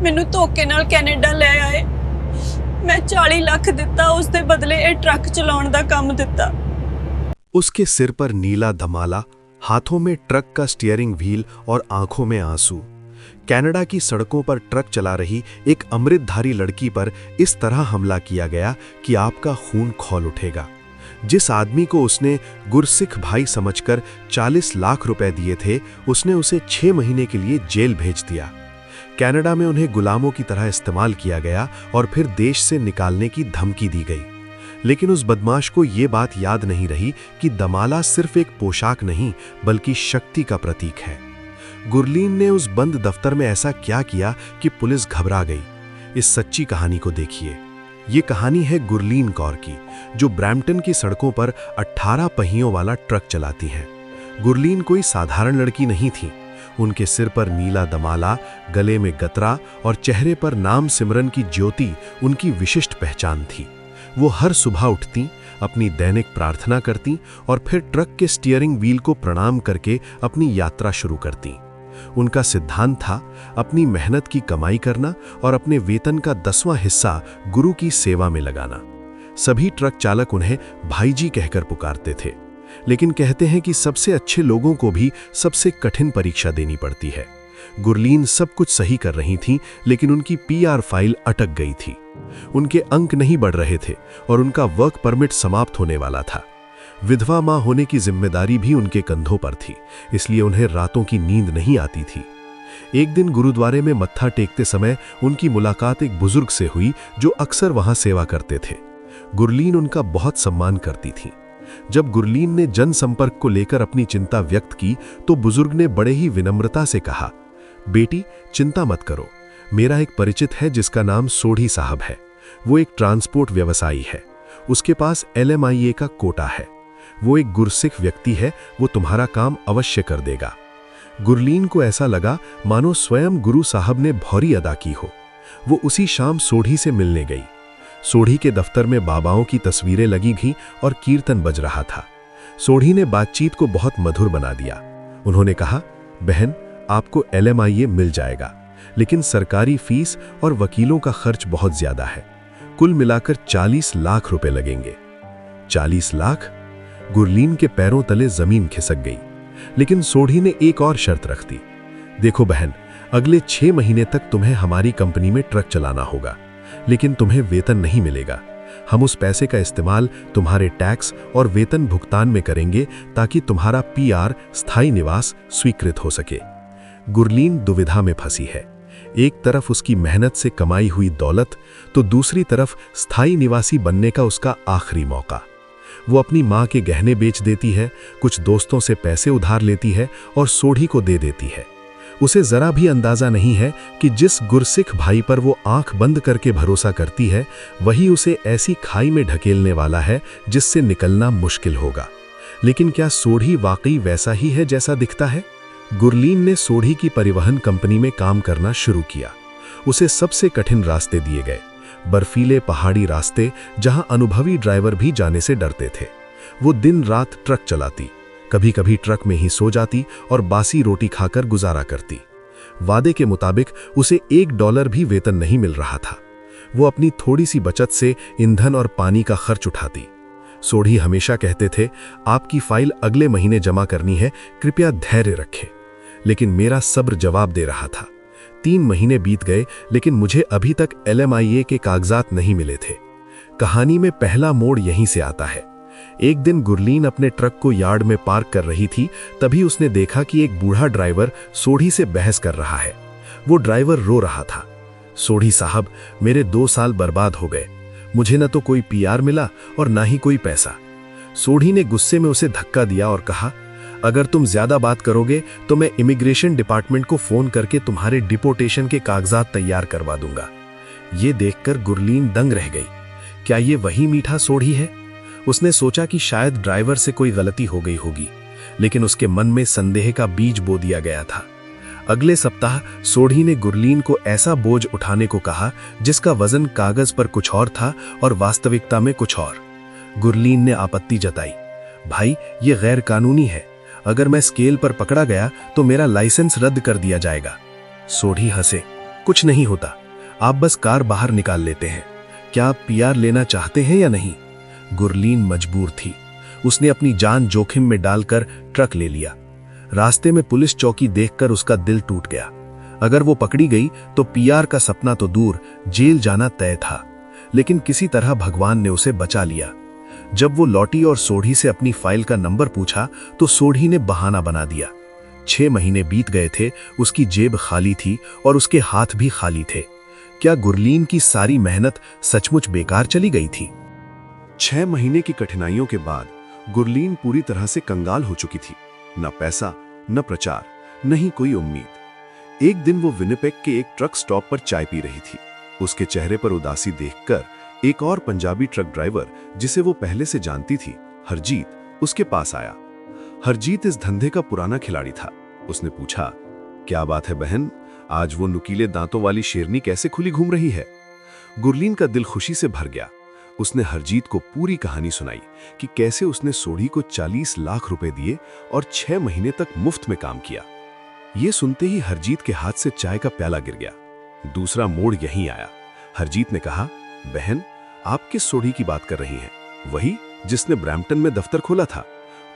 ਮੈਨੂੰ ਧੋਖੇ ਨਾਲ ਕੈਨੇਡਾ ਲੈ ਆਏ। मैं 40 लाख दिता, उसके बदले ये ट्रक चलाउण दा काम दिता। उसके सिर पर नीला धमाला, हाथों में ट्रक का स्टीयरिंग व्हील और आंखों में आंसू। कनाडा की सड़कों पर ट्रक चला रही एक अमृतधारी लड़की पर इस तरह हमला किया गया कि आपका खून खौल उठेगा। जिस आदमी को उसने गुरसिख भाई समझकर 40 लाख रुपए दिए थे, उसने उसे 6 महीने के लिए जेल भेज दिया। कनाडा में उन्हें गुलामों की तरह इस्तेमाल किया गया और फिर देश से निकालने की धमकी दी गई। लेकिन उस बदमाश को ये बात याद नहीं रही कि दमाला सिर्फ एक पोशाक नहीं बल्कि शक्ति का प्रतीक है। गुरलीन ने उस बंद दफ्तर में ऐसा क्या किया कि पुलिस घबरा गई। इस सच्ची कहानी को देखिए। ये कहानी है गुरलीन कौर की, जो ब्रैम्पटन की सड़कों पर 18 पहियों वाला ट्रक चलाती हैं। गुरलीन कोई साधारण लड़की नहीं थी। उनके सिर पर नीला दमाला, गले में गतरा और चेहरे पर नाम सिमरन की ज्योति उनकी विशिष्ट पहचान थी। वो हर सुबह उठती, अपनी दैनिक प्रार्थना करती और फिर ट्रक के स्टीयरिंग व्हील को प्रणाम करके अपनी यात्रा शुरू करती। उनका सिद्धांत था अपनी मेहनत की कमाई करना और अपने वेतन का 10वां हिस्सा गुरु की सेवा में लगाना। सभी ट्रक चालक उन्हें भाईजी कहकर पुकारते थे। लेकिन कहते हैं कि सबसे अच्छे लोगों को भी सबसे कठिन परीक्षा देनी पड़ती है। गुरलीन सब कुछ सही कर रही थी, लेकिन उनकी पीआर फाइल अटक गई थी। उनके अंक नहीं बढ़ रहे थे और उनका वर्क परमिट समाप्त होने वाला था। विधवा मां होने की जिम्मेदारी भी उनके कंधों पर थी, इसलिए उन्हें रातों की नींद नहीं आती थी। एक दिन गुरुद्वारे में मत्था टेकते समय उनकी मुलाकात एक बुजुर्ग से हुई जो अक्सर वहां सेवा करते थे। गुरलीन उनका बहुत सम्मान करती थी। जब गुरलीन ने जनसंपर्क को लेकर अपनी चिंता व्यक्त की तो बुजुर्ग ने बड़े ही विनम्रता से कहा, बेटी चिंता मत करो, मेरा एक परिचित है जिसका नाम सोढ़ी साहब है। वो एक ट्रांसपोर्ट व्यवसायी है। उसके पास LMIA का कोटा है। वो एक गुरसिख व्यक्ति है, वो तुम्हारा काम अवश्य कर देगा। गुरलीन को ऐसा लगा मानो स्वयं गुरु साहब ने भौरी अदा की हो। वो उसी शाम सोढ़ी से मिलने गई। सोढ़ी के दफ्तर में बाबाओं की तस्वीरें लगी थीं और कीर्तन बज रहा था। सोढ़ी ने बातचीत को बहुत मधुर बना दिया। उन्होंने कहा, बहन आपको LMIA मिल जाएगा, लेकिन सरकारी फीस और वकीलों का खर्च बहुत ज्यादा है। कुल मिलाकर 40 लाख रुपए लगेंगे। 40 लाख? गुरलीन के पैरों तले जमीन खिसक गई। लेकिन सोढ़ी ने एक और शर्त रख दी। देखो बहन, अगले 6 महीने तक तुम्हें हमारी कंपनी में ट्रक चलाना होगा, लेकिन तुम्हें वेतन नहीं मिलेगा। हम उस पैसे का इस्तेमाल तुम्हारे टैक्स और वेतन भुगतान में करेंगे ताकि तुम्हारा PR स्थायी निवास स्वीकृत हो सके। गुरलीन दुविधा में फंसी है। एक तरफ उसकी मेहनत से कमाई हुई दौलत, तो दूसरी तरफ स्थायी निवासी बनने का उसका आखिरी मौका। वो अपनी मां के गहने बेच देती है, कुछ दोस्तों से पैसे उधार लेती है और सोढ़ी को दे देती है। उसे जरा भी अंदाजा नहीं है कि जिस गुरसिख भाई पर वो आंख बंद करके भरोसा करती है, वही उसे ऐसी खाई में ढकेलने वाला है जिससे निकलना मुश्किल होगा। लेकिन क्या सोढ़ी वाकई वैसा ही है जैसा दिखता है? गुरलीन ने सोढ़ी की परिवहन कंपनी में काम करना शुरू किया। उसे सबसे कठिन रास्ते दिए गए, बर्फीले पहाड़ी रास्ते जहां अनुभवी ड्राइवर भी जाने से डरते थे। वो दिन रात ट्रक चलाती, कभी कभी ट्रक में ही सो जाती और बासी रोटी खाकर गुजारा करती। वादे के मुताबिक उसे $1 भी वेतन नहीं मिल रहा था। वो अपनी थोड़ी सी बचत से ईंधन और पानी का खर्च उठाती। सोढ़ी हमेशा कहते थे, आपकी फाइल अगले महीने जमा करनी है, कृपया धैर्य रखें। लेकिन मेरा सब्र जवाब दे रहा था। 3 महीने बीत गए, लेकिन मुझे अभी तक LMIA के कागजात नहीं मिले थे। कहानी में पहला मोड़ यहीं से आता है। एक दिन गुरलीन अपने ट्रक को यार्ड में पार्क कर रही थी, तभी उसने देखा कि एक बूढ़ा ड्राइवर सोढ़ी से बहस कर रहा है। वो ड्राइवर रो रहा था, सोढ़ी साहब, मेरे 2 साल बर्बाद हो गए। मुझे न तो कोई PR मिला और ना ही कोई पैसा। सोढ़ी ने गुस्से में उसे धक्का दिया और कहा, अगर तुम ज्यादा बात करोगे तो मैं इमिग्रेशन डिपार्टमेंट को फोन करके तुम्हारे डिपोर्टेशन के कागजात तैयार करवा दूंगा। ये देखकर गुरलीन दंग रह गई। क्या ये वही मीठा सोढ़ी है? उसने सोचा कि शायद ड्राइवर से कोई गलती हो गई होगी, लेकिन उसके मन में संदेह का बीज बो दिया गया था। अगले सप्ताह सोढ़ी ने गुरलीन को ऐसा बोझ उठाने को कहा जिसका वजन कागज पर कुछ और था और वास्तविकता में कुछ और। गुरलीन ने आपत्ति जताई, भाई ये गैर कानूनी है। अगर मैं स्केल पर पकड़ा गया तो मेरा लाइसेंस रद्द कर दिया जाएगा। सोढ़ी हंसे, कुछ नहीं होता, आप बस कार बाहर निकाल लेते हैं। क्या आप पीआर लेना चाहते हैं या नहीं? गुरलीन मजबूर थी। उसने अपनी जान जोखिम में डालकर ट्रक ले लिया। रास्ते में पुलिस चौकी देखकर उसका दिल टूट गया। अगर वो पकड़ी गई तो पीआर का सपना तो दूर, जेल जाना तय था। लेकिन किसी तरह भगवान ने उसे बचा लिया। जब वो लौटी और सोढ़ी से अपनी फाइल का नंबर पूछा तो सोढ़ी ने बहाना बना दिया। 6 महीने बीत गए थे, उसकी जेब खाली थी और उसके हाथ भी खाली थे। क्या गुरलीन की सारी मेहनत सचमुच बेकार चली गई थी? 6 महीने की कठिनाइयों के बाद गुरलीन पूरी तरह से कंगाल हो चुकी थी। न पैसा, न प्रचार, न ही कोई उम्मीद। एक दिन वो विनिपेग के एक ट्रक स्टॉप पर चाय पी रही थी। उसके चेहरे पर उदासी देखकर एक और पंजाबी ट्रक ड्राइवर, जिसे वो पहले से जानती थी, हरजीत, उसके पास आया। हरजीत इस धंधे का पुराना खिलाड़ी था। उसने पूछा, क्या बात है बहन, आज वो नुकीले दांतों वाली शेरनी कैसे खुली घूम रही है? गुरलीन का दिल खुशी से भर गया। उसने हरजीत को पूरी कहानी सुनाई कि कैसे उसने सोढ़ी को 40 लाख रुपए दिए और 6 महीने तक मुफ्त में काम किया। ये सुनते ही हरजीत के हाथ से चाय का प्याला गिर गया। दूसरा मोड़ यहीं आया। हरजीत ने कहा, बहन, आप किस सोढ़ी की बात कर रही हैं? वही जिसने ब्रैम्पटन में दफ्तर खोला था।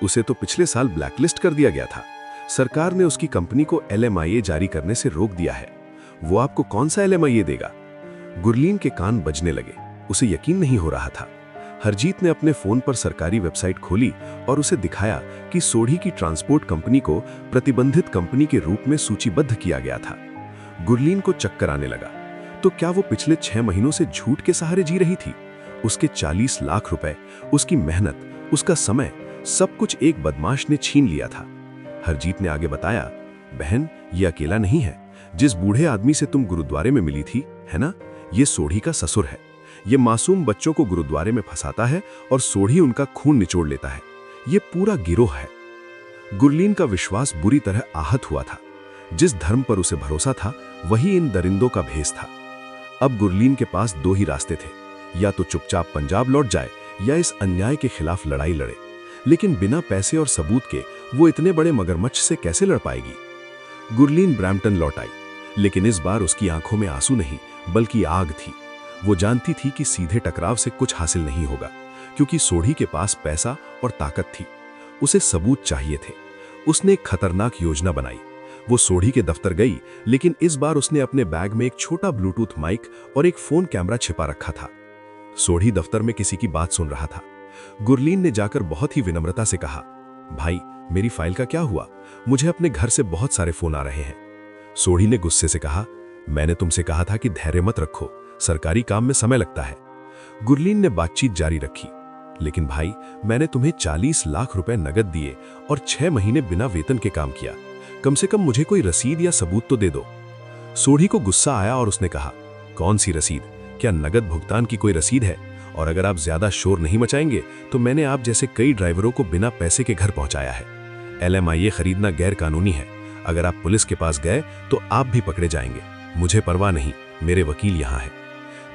उसे तो पिछले साल ब्लैकलिस्ट कर दिया गया था। सरकार ने उसकी कंपनी को LMIA जारी करने से रोक दिया है। वो आपको कौन सा LMIA देगा? गुरलीन के कान बजने लगे। उसे यकीन नहीं हो रहा था। हरजीत ने अपने फोन पर सरकारी वेबसाइट खोली और उसे दिखाया कि सोढ़ी की ट्रांसपोर्ट कंपनी को प्रतिबंधित कंपनी के रूप में सूचीबद्ध किया गया था। गुरलीन को चक्कर आने लगा। तो क्या वो पिछले 6 महीनों से झूठ के सहारे जी रही थी? उसके 40 लाख रुपए, उसकी मेहनत, उसका समय, सब कुछ एक बदमाश ने छीन लिया था। हरजीत ने आगे बताया, बहन, ये अकेला नहीं है। जिस बूढ़े आदमी से तुम गुरुद्वारे में मिली थी, है ना, ये सोढ़ी का ससुर है। ये मासूम बच्चों को गुरुद्वारे में फंसाता है और सोढ़ी उनका खून निचोड़ लेता है। ये पूरा गिरोह है। गुरलीन का विश्वास बुरी तरह आहत हुआ था। जिस धर्म पर उसे भरोसा था, वही इन दरिंदों का भेष था। अब गुरलीन के पास 2 ही रास्ते थे, या तो चुपचाप पंजाब लौट जाए या इस अन्याय के खिलाफ लड़ाई लड़े। लेकिन बिना पैसे और सबूत के वो इतने बड़े मगरमच्छ से कैसे लड़ पाएगी? गुरलीन ब्रैम्पटन लौट आई, लेकिन इस बार उसकी आंखों में आंसू नहीं बल्कि आग थी। वो जानती थी कि सीधे टकराव से कुछ हासिल नहीं होगा, क्योंकि सोढ़ी के पास पैसा और ताकत थी। उसे सबूत चाहिए थे। उसने एक खतरनाक योजना बनाई। वो सोढ़ी के दफ्तर गई, लेकिन इस बार उसने अपने बैग में एक छोटा ब्लूटूथ माइक और एक फोन कैमरा छिपा रखा था। सोढ़ी दफ्तर में किसी की बात सुन रहा था। गुरलीन ने जाकर बहुत ही विनम्रता से कहा, भाई, मेरी फाइल का क्या हुआ? मुझे अपने घर से बहुत सारे फोन आ रहे हैं। सोढ़ी ने गुस्से से कहा, मैंने तुमसे कहा था कि धैर्य मत रखो, सरकारी काम में समय लगता है। गुरलीन ने बातचीत जारी रखी, लेकिन भाई, मैंने तुम्हें 40 लाख रुपए नगद दिए और 6 महीने बिना वेतन के काम किया। कम से कम मुझे कोई रसीद या सबूत तो दे दो। सोढ़ी को गुस्सा आया और उसने कहा, कौन सी रसीद? क्या नगद भुगतान की कोई रसीद है? और अगर आप ज्यादा शोर नहीं मचाएंगे तो मैंने आप जैसे कई ड्राइवरों को बिना पैसे के घर पहुंचाया है। LMIA खरीदना गैर कानूनी है। अगर आप पुलिस के पास गए तो आप भी पकड़े जाएंगे। मुझे परवाह नहीं, मेरे वकील यहाँ है।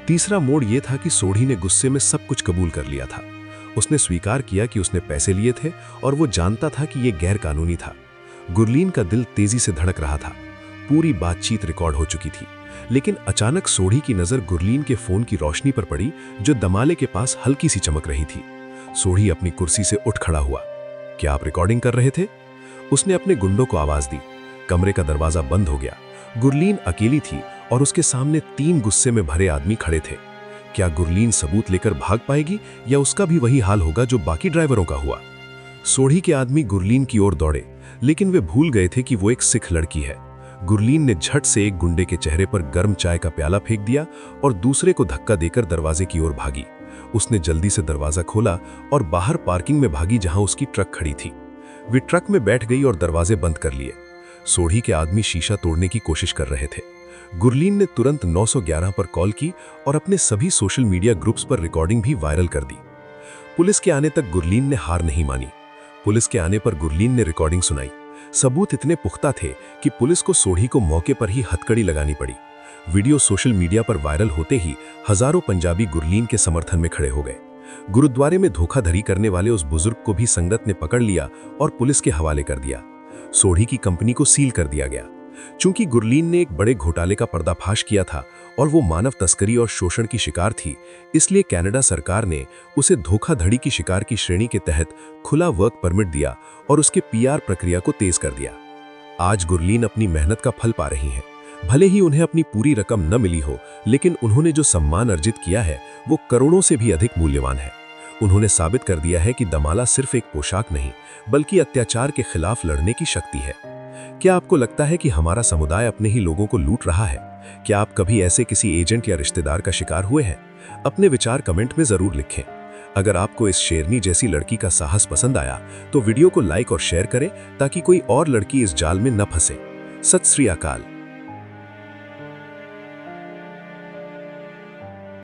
तीसरा मोड़ यह था कि सोढ़ी ने गुस्से में सब कुछ कबूल कर लिया था। उसने स्वीकार किया कि उसने पैसे लिए थे और वो जानता था कि यह गैर कानूनी था। गुरलीन का दिल तेजी से धड़क रहा था। पूरी बातचीत रिकॉर्ड हो चुकी थी, लेकिन अचानक सोढ़ी की नजर गुरलीन के फोन की रोशनी पर पड़ी, जो दमाले के पास हल्की सी चमक रही थी। सोढ़ी अपनी कुर्सी से उठ खड़ा हुआ। क्या आप रिकॉर्डिंग कर रहे थे? उसने अपने गुंडों को आवाज दी। कमरे का दरवाजा बंद हो गया। गुरलीन अकेली थी और उसके सामने 3 गुस्से में भरे आदमी खड़े थे। क्या गुरलीन सबूत लेकर भाग पाएगी या उसका भी वही हाल होगा जो बाकी ड्राइवरों का हुआ? सोढ़ी के आदमी गुरलीन की ओर दौड़े, लेकिन वे भूल गए थे कि वो एक सिख लड़की है। गुरलीन ने झट से एक गुंडे के चेहरे पर गर्म चाय का प्याला फेंक दिया और दूसरे को धक्का देकर दरवाजे की ओर भागी। उसने जल्दी से दरवाजा खोला और बाहर पार्किंग में भागी, जहां उसकी ट्रक खड़ी थी। वे ट्रक में बैठ गई और दरवाजे बंद कर लिए। सोढ़ी के आदमी शीशा तोड़ने की कोशिश कर रहे थे। गुरलीन ने तुरंत 911 पर कॉल की और अपने सभी सोशल मीडिया ग्रुप्स पर रिकॉर्डिंग भी वायरल कर दी। पुलिस के आने तक गुरलीन ने हार नहीं मानी। पुलिस के आने पर गुरलीन ने रिकॉर्डिंग सुनाई। सबूत इतने पुख्ता थे कि पुलिस को सोढ़ी को मौके पर ही हथकड़ी लगानी पड़ी। वीडियो सोशल मीडिया पर वायरल होते ही हजारों पंजाबी गुरलीन के समर्थन में खड़े हो गए। गुरुद्वारे में धोखाधड़ी करने वाले उस बुजुर्ग को भी संगत ने पकड़ लिया और पुलिस के हवाले कर दिया। सोढ़ी की कंपनी को सील कर दिया गया। चूंकि गुरलीन ने एक बड़े घोटाले का पर्दाफाश किया था और वो मानव तस्करी और शोषण की शिकार थी, इसलिए कनाडा सरकार ने उसे धोखाधड़ी की शिकार की श्रेणी के तहत खुला वर्क परमिट दिया और उसके पीआर प्रक्रिया को तेज कर दिया। आज गुरलीन अपनी मेहनत का फल पा रही हैं। भले ही उन्हें अपनी पूरी रकम न मिली हो, लेकिन उन्होंने जो सम्मान अर्जित किया है वो करोड़ों से भी अधिक मूल्यवान है। उन्होंने साबित कर दिया है कि दमाला सिर्फ एक पोशाक नहीं, बल्कि अत्याचार के खिलाफ लड़ने की शक्ति है। क्या आपको लगता है कि हमारा समुदाय अपने ही लोगों को लूट रहा है? क्या आप कभी ऐसे किसी एजेंट या रिश्तेदार का शिकार हुए हैं? अपने विचार कमेंट में जरूर लिखें। अगर आपको इस शेरनी जैसी लड़की का साहस पसंद आया तो वीडियो को लाइक और शेयर करें ताकि कोई और लड़की इस जाल में न फंसे। सत श्री अकाल।